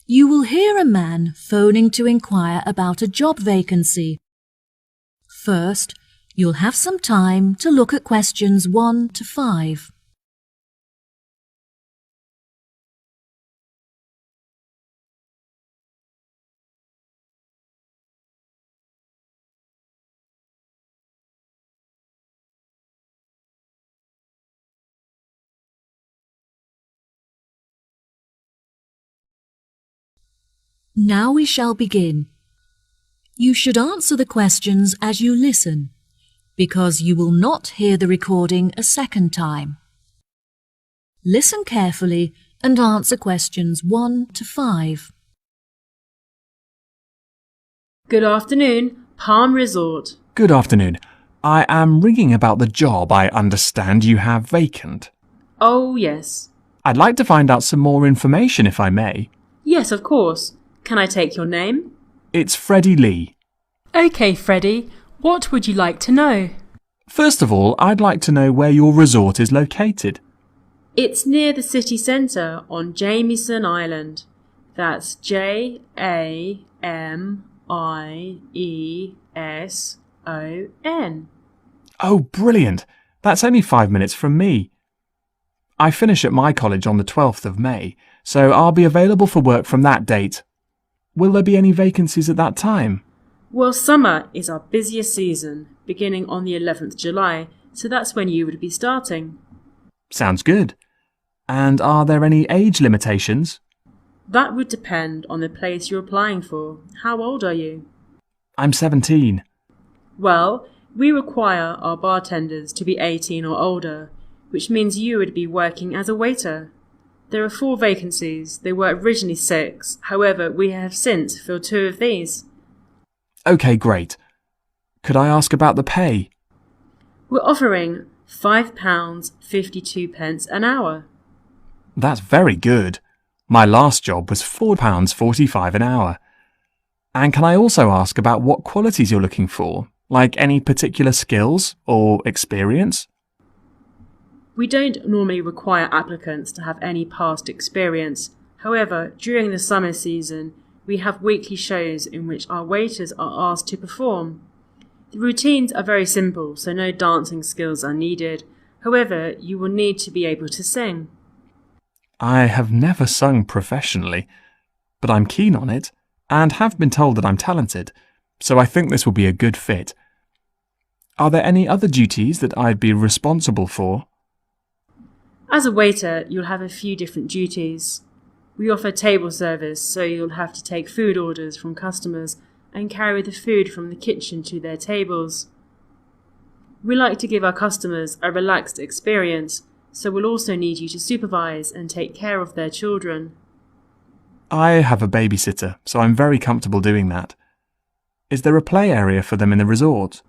You will hear a man phoning to inquire about a job vacancy. First, you'll have some time to look at questions 1 to 5. Now we shall begin. You should answer the questions as you listen, because you will not hear the recording a second time. Listen carefully and answer questions 1 to 5. Good afternoon, Palm Resort. Good afternoon. I am ringing about the job I understand you have vacant. Oh, yes. I'd like to find out some more information if I may. Yes, of course. Can I take your name? It's Freddie Lee. OK, Freddie. What would you like to know? First of all, I'd like to know where your resort is located. It's near the city centre on Jamieson Island. That's Jamieson. Oh, brilliant. That's only 5 minutes from me. I finish at my college on the 12th of May, so I'll be available for work from that date. Will there be any vacancies at that time? Well, summer is our busiest season, beginning on the 11th July, so that's when you would be starting. Sounds good. And are there any age limitations? That would depend on the place you're applying for. How old are you? I'm 17. Well, we require our bartenders to be 18 or older, which means you would be working as a waiter. There are 4 vacancies. There were originally 6. However, we have since filled 2 of these. OK, great. Could I ask about the pay? We're offering £5.52 an hour. That's very good. My last job was £4.45 an hour. And can I also ask about what qualities you're looking for, like any particular skills or experience? We don't normally require applicants to have any past experience. However, during the summer season, we have weekly shows in which our waiters are asked to perform. The routines are very simple, so no dancing skills are needed. However, you will need to be able to sing. I have never sung professionally, but I'm keen on it and have been told that I'm talented, so I think this will be a good fit. Are there any other duties that I'd be responsible for? As a waiter, you'll have a few different duties. We offer table service, so you'll have to take food orders from customers and carry the food from the kitchen to their tables. We like to give our customers a relaxed experience, so we'll also need you to supervise and take care of their children. I have a babysitter, so I'm very comfortable doing that. Is there a play area for them in the resort?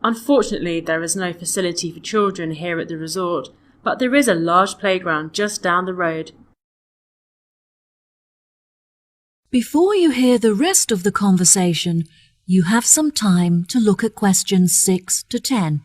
Unfortunately, there is no facility for children here at the resort, but there is a large playground just down the road. Before you hear the rest of the conversation, you have some time to look at questions 6 to 10.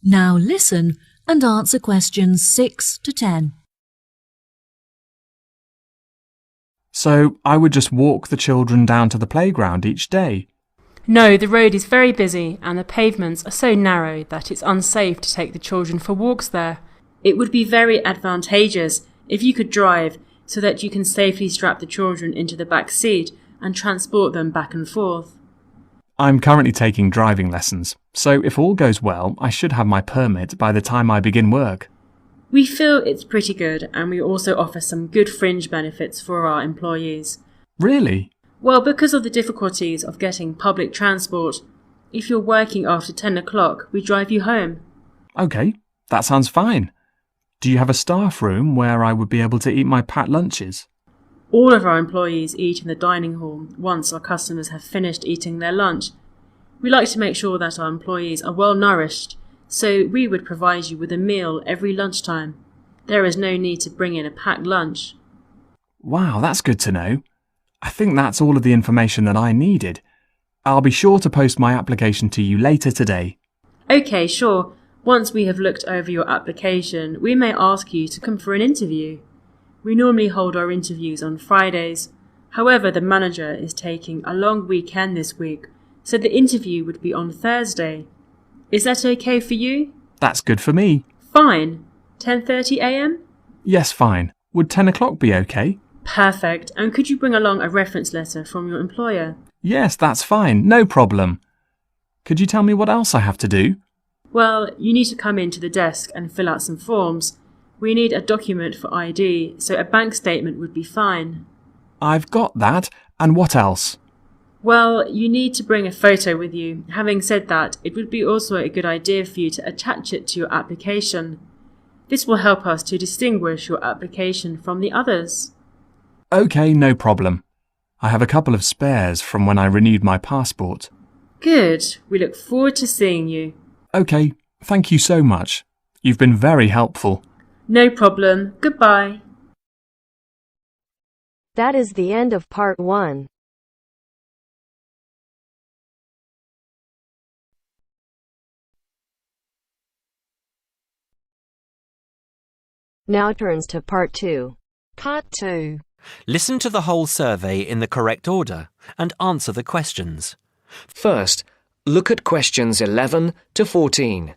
Now listen and answer questions 6 to 10. So I would just walk the children down to the playground each day? No, the road is very busy and the pavements are so narrow that it's unsafe to take the children for walks there. It would be very advantageous if you could drive so that you can safely strap the children into the back seat and transport them back and forth. I'm currently taking driving lessons, so if all goes well, I should have my permit by the time I begin work. We feel it's pretty good, and we also offer some good fringe benefits for our employees. Really? Well, because of the difficulties of getting public transport, if you're working after 10 o'clock, we drive you home. OK, that sounds fine. Do you have a staff room where I would be able to eat my packed lunches? All of our employees eat in the dining hall once our customers have finished eating their lunch. We like to make sure that our employees are well nourished, so we would provide you with a meal every lunchtime. There is no need to bring in a packed lunch. Wow, that's good to know. I think that's all of the information that I needed. I'll be sure to post my application to you later today. OK, sure. Once we have looked over your application, we may ask you to come for an interview. We normally hold our interviews on Fridays. However, the manager is taking a long weekend this week, so the interview would be on Thursday. Is that OK for you? That's good for me. Fine. 10:30 a.m? Yes, fine. Would 10 o'clock be okay? Perfect. And could you bring along a reference letter from your employer? Yes, that's fine. No problem. Could you tell me what else I have to do? Well, you need to come into the desk and fill out some forms. We need a document for ID, so a bank statement would be fine. I've got that. And what else? Well, you need to bring a photo with you. Having said that, it would be also a good idea for you to attach it to your application. This will help us to distinguish your application from the others. OK, no problem. I have a couple of spares from when I renewed my passport. Good. We look forward to seeing you. OK, thank you so much. You've been very helpful. No problem. Goodbye. That is the end of part 1. Now turns to part 2. Part 2. Listen to the whole survey in the correct order and answer the questions. First, look at questions 11 to 14.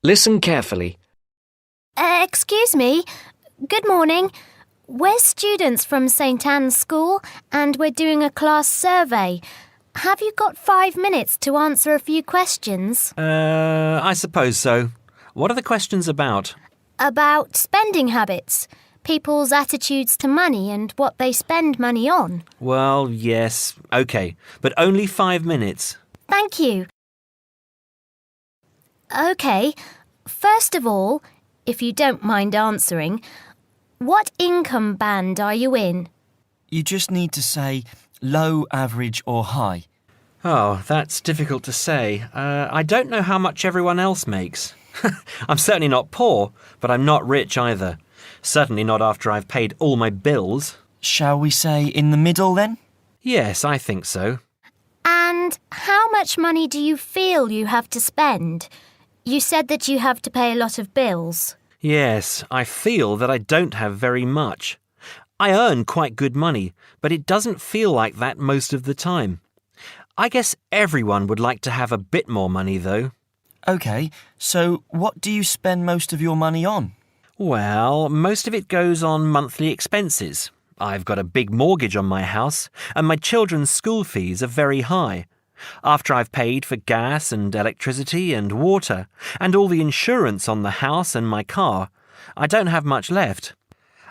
Listen carefully. Excuse me. Good morning. We're students from St. Anne's School and we're doing a class survey. Have you got 5 minutes to answer a few questions? I suppose so. What are the questions about? About spending habits, people's attitudes to money and what they spend money on. Well, yes, OK, but only 5 minutes. Thank you. OK, first of all, if you don't mind answering, what income band are you in? You just need to say low, average or high. Oh, that's difficult to say. I don't know how much everyone else makes. I'm certainly not poor, but I'm not rich either. Certainly not after I've paid all my bills. Shall we say in the middle then? Yes, I think so. And how much money do you feel you have to spend? You said that you have to pay a lot of bills. Yes, I feel that I don't have very much. I earn quite good money, but it doesn't feel like that most of the time. I guess everyone would like to have a bit more money, though. OK, so what do you spend most of your money on? Well, most of it goes on monthly expenses. I've got a big mortgage on my house, and my children's school fees are very high. After I've paid for gas and electricity and water, and all the insurance on the house and my car, I don't have much left.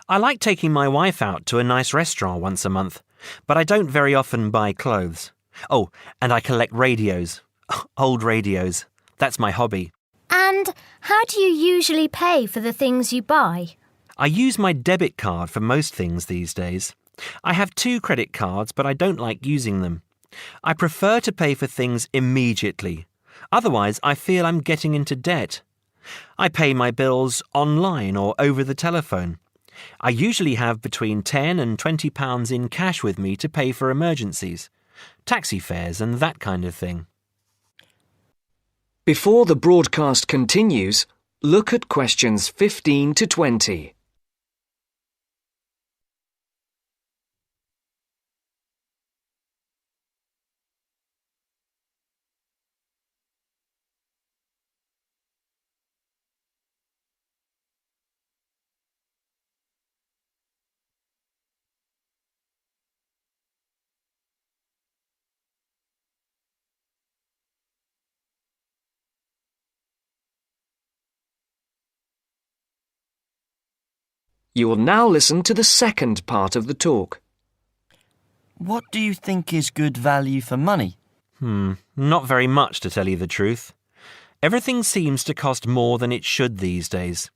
I like taking my wife out to a nice restaurant once a month, but I don't very often buy clothes. Oh, and I collect radios. Old radios. That's my hobby. And how do you usually pay for the things you buy? I use my debit card for most things these days. I have 2 credit cards, but I don't like using them. I prefer to pay for things immediately. Otherwise, I feel I'm getting into debt. I pay my bills online or over the telephone. I usually have between £10 and £20 in cash with me to pay for emergencies, taxi fares and that kind of thing. Before the broadcast continues, look at questions 15 to 20. You will now listen to the second part of the talk. What do you think is good value for money? Not very much, to tell you the truth. Everything seems to cost more than it should these days.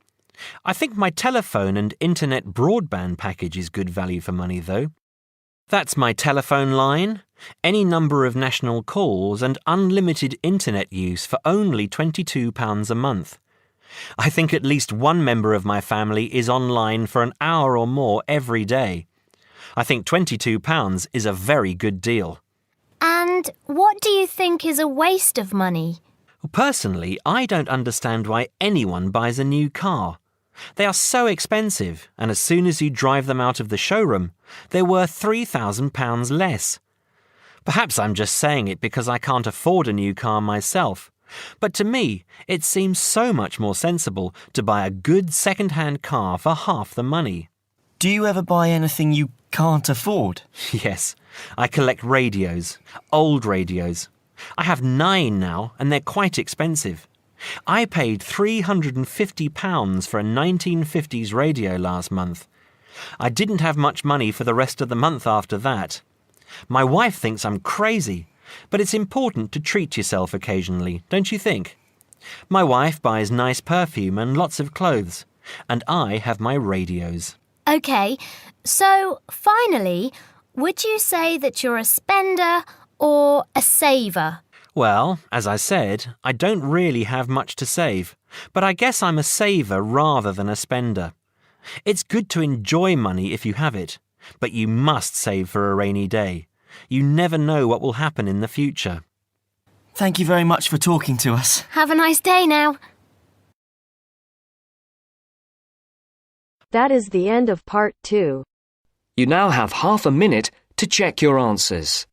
I think my telephone and internet broadband package is good value for money, though. That's my telephone line, any number of national calls and unlimited internet use for only £22 a month. I think at least one member of my family is online for an hour or more every day. I think £22 is a very good deal. And what do you think is a waste of money? Personally, I don't understand why anyone buys a new car. They are so expensive, and as soon as you drive them out of the showroom, they're worth £3,000 less. Perhaps I'm just saying it because I can't afford a new car myself. But to me, it seems so much more sensible to buy a good second-hand car for half the money. Do you ever buy anything you can't afford? Yes, I collect radios, old radios. I have 9 now, and they're quite expensive. I paid £350 for a 1950s radio last month. I didn't have much money for the rest of the month after that. My wife thinks I'm crazy, but it's important to treat yourself occasionally, don't you think? My wife buys nice perfume and lots of clothes, and I have my radios. OK, so finally, would you say that you're a spender or a saver? Well, as I said, I don't really have much to save, but I guess I'm a saver rather than a spender. It's good to enjoy money if you have it, but you must save for a rainy day. You never know what will happen in the future. Thank you very much for talking to us. Have a nice day now. That is the end of part 2. You now have half a minute to check your answers.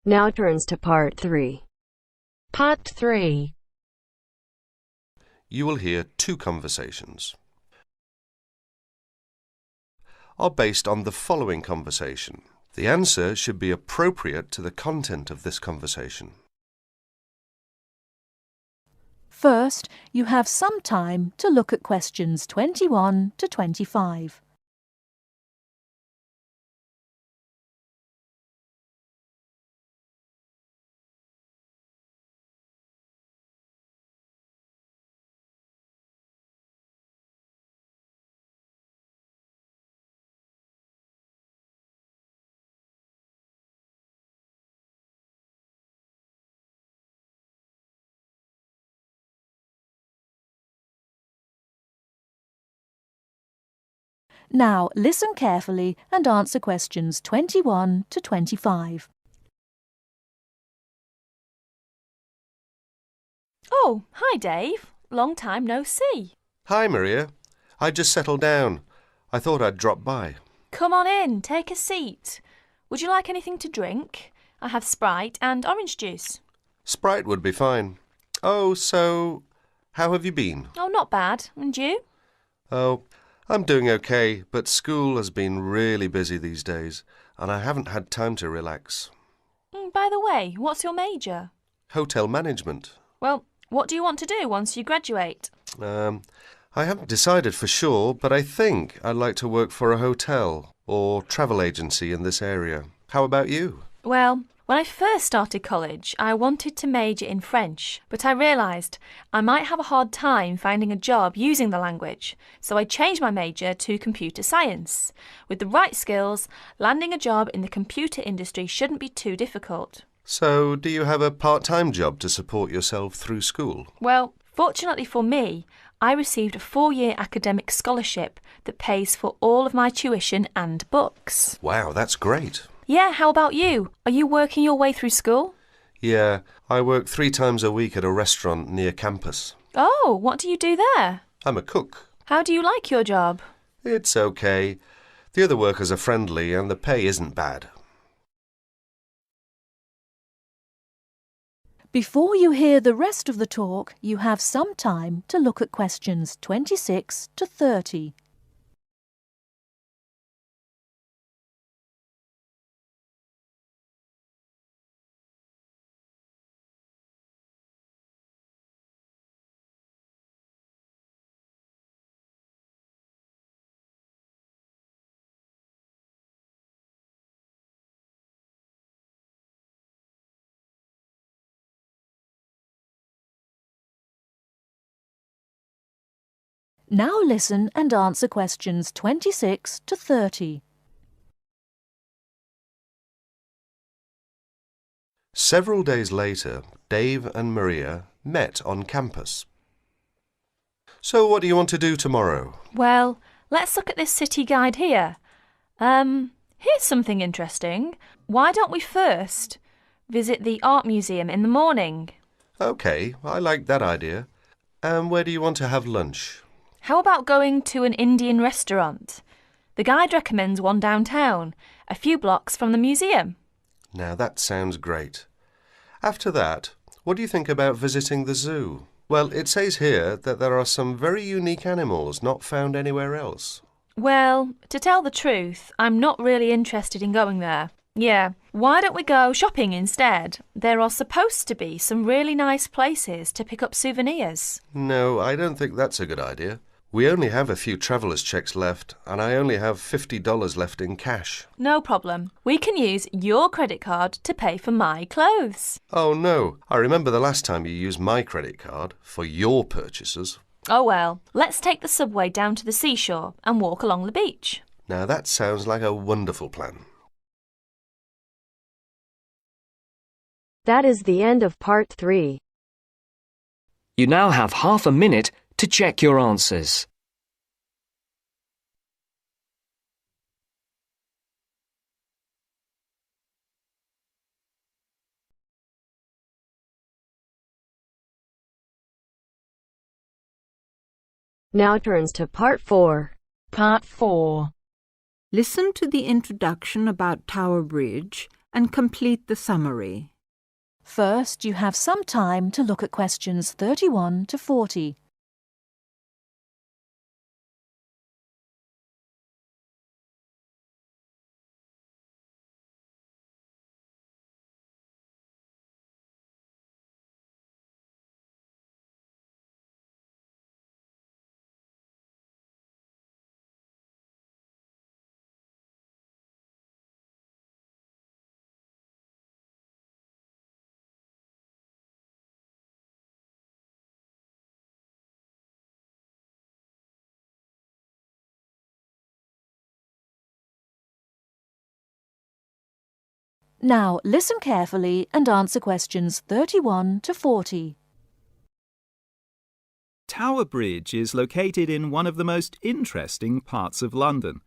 Now turns to part 3. Part 3. You will hear 2 conversations. Are based on the following conversation. The answer should be appropriate to the content of this conversation. First, you have some time to look at questions 21 to 25. Now listen carefully and answer questions 21 to 25. Oh, hi Dave. Long time no see. Hi, Maria. I just settled down. I thought I'd drop by. Come on in, take a seat. Would you like anything to drink? I have Sprite and orange juice. Sprite would be fine. Oh, so how have you been? Oh, not bad. And you? Oh, I'm doing okay, but school has been really busy these days, and I haven't had time to relax. By the way, what's your major? Hotel management. Well, what do you want to do once you graduate? I haven't decided for sure, but I think I'd like to work for a hotel or travel agency in this area. How about you? Well, when I first started college, I wanted to major in French, but I realised I might have a hard time finding a job using the language, so I changed my major to computer science. With the right skills, landing a job in the computer industry shouldn't be too difficult. So, do you have a part-time job to support yourself through school? Well, fortunately for me, I received a 4-year academic scholarship that pays for all of my tuition and books. Wow, that's great. Yeah, how about you? Are you working your way through school? Yeah, I work 3 times a week at a restaurant near campus. Oh, what do you do there? I'm a cook. How do you like your job? It's okay. The other workers are friendly and the pay isn't bad. Before you hear the rest of the talk, you have some time to look at questions 26 to 30. Now listen and answer questions 26 to 30. Several days later, Dave and Maria met on campus. So what do you want to do tomorrow? Well, let's look at this city guide here. Here's something interesting. Why don't we first visit the art museum in the morning? OK, I like that idea. And where do you want to have lunch? How about going to an Indian restaurant? The guide recommends one downtown, a few blocks from the museum. Now that sounds great. After that, what do you think about visiting the zoo? Well, it says here that there are some very unique animals not found anywhere else. Well, to tell the truth, I'm not really interested in going there. Yeah, why don't we go shopping instead? There are supposed to be some really nice places to pick up souvenirs. No, I don't think that's a good idea. We only have a few traveller's checks left, and I only have $50 left in cash. No problem. We can use your credit card to pay for my clothes. Oh no, I remember the last time you used my credit card for your purchases. Oh well, let's take the subway down to the seashore and walk along the beach. Now that sounds like a wonderful plan. That is the end of part 3. You now have half a minute to check your answers. Now turns to part 4. Part 4. Listen to the introduction about Tower Bridge and complete the summary. First, you have some time to look at questions 31 to 40. Now listen carefully and answer questions 31 to 40. Tower Bridge is located in one of the most interesting parts of London.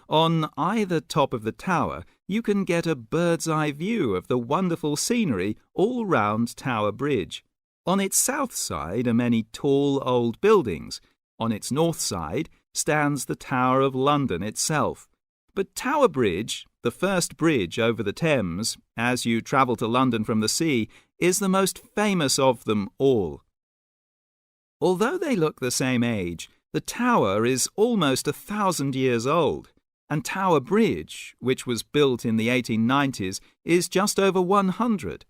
On either top of the tower, you can get a bird's-eye view of the wonderful scenery all round Tower Bridge. On its south side are many tall old buildings. On its north side stands the Tower of London itself. But Tower Bridge, the first bridge over the Thames, as you travel to London from the sea, is the most famous of them all. Although they look the same age, the tower is almost 1,000 years old, and Tower Bridge, which was built in the 1890s, is just over 100.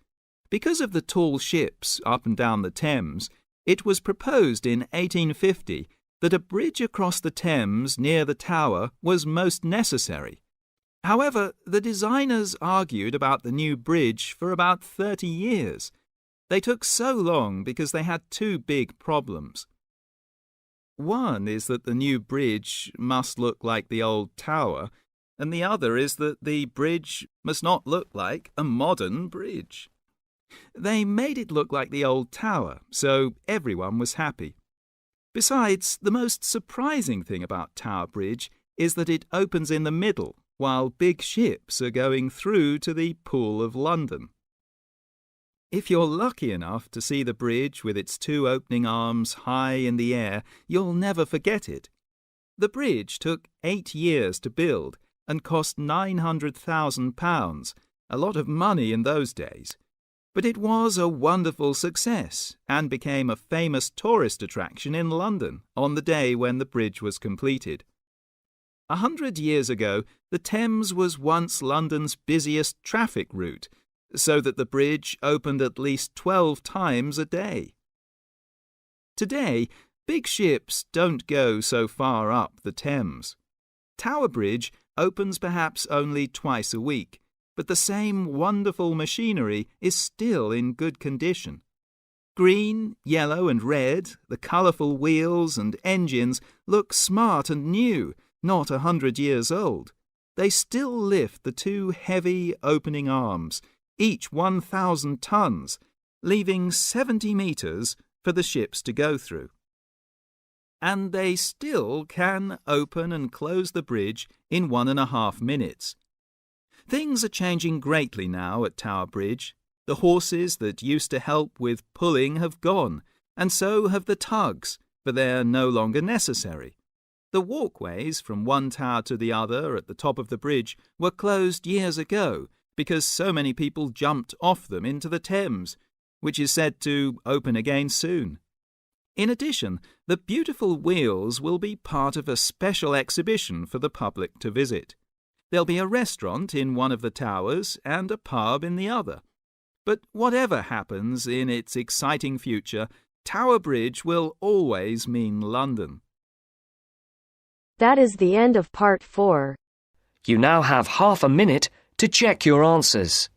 Because of the tall ships up and down the Thames, it was proposed in 1850 that a bridge across the Thames near the tower was most necessary. However, the designers argued about the new bridge for about 30 years. They took so long because they had two big problems. One is that the new bridge must look like the old tower, and the other is that the bridge must not look like a modern bridge. They made it look like the old tower, so everyone was happy. Besides, the most surprising thing about Tower Bridge is that it opens in the middle, while big ships are going through to the Pool of London. If you're lucky enough to see the bridge with its two opening arms high in the air, you'll never forget it. The bridge took 8 years to build, and cost £900,000, a lot of money in those days. But it was a wonderful success and became a famous tourist attraction in London on the day when the bridge was completed. 100 years ago, the Thames was once London's busiest traffic route, so that the bridge opened at least 12 times a day. Today, big ships don't go so far up the Thames. Tower Bridge opens perhaps only twice a week, but the same wonderful machinery is still in good condition. Green, yellow and red, the colourful wheels and engines look smart and new, not 100 years old. They still lift the two heavy opening arms, each 1,000 tons, leaving 70 metres for the ships to go through. And they still can open and close the bridge in 1.5 minutes. Things are changing greatly now at Tower Bridge. The horses that used to help with pulling have gone, and so have the tugs, for they're no longer necessary. The walkways from one tower to the other at the top of the bridge were closed years ago because so many people jumped off them into the Thames, which is said to open again soon. In addition, the beautiful wheels will be part of a special exhibition for the public to visit. There'll be a restaurant in one of the towers and a pub in the other. But whatever happens in its exciting future, Tower Bridge will always mean London. That is the end of part 4. You now have half a minute to check your answers.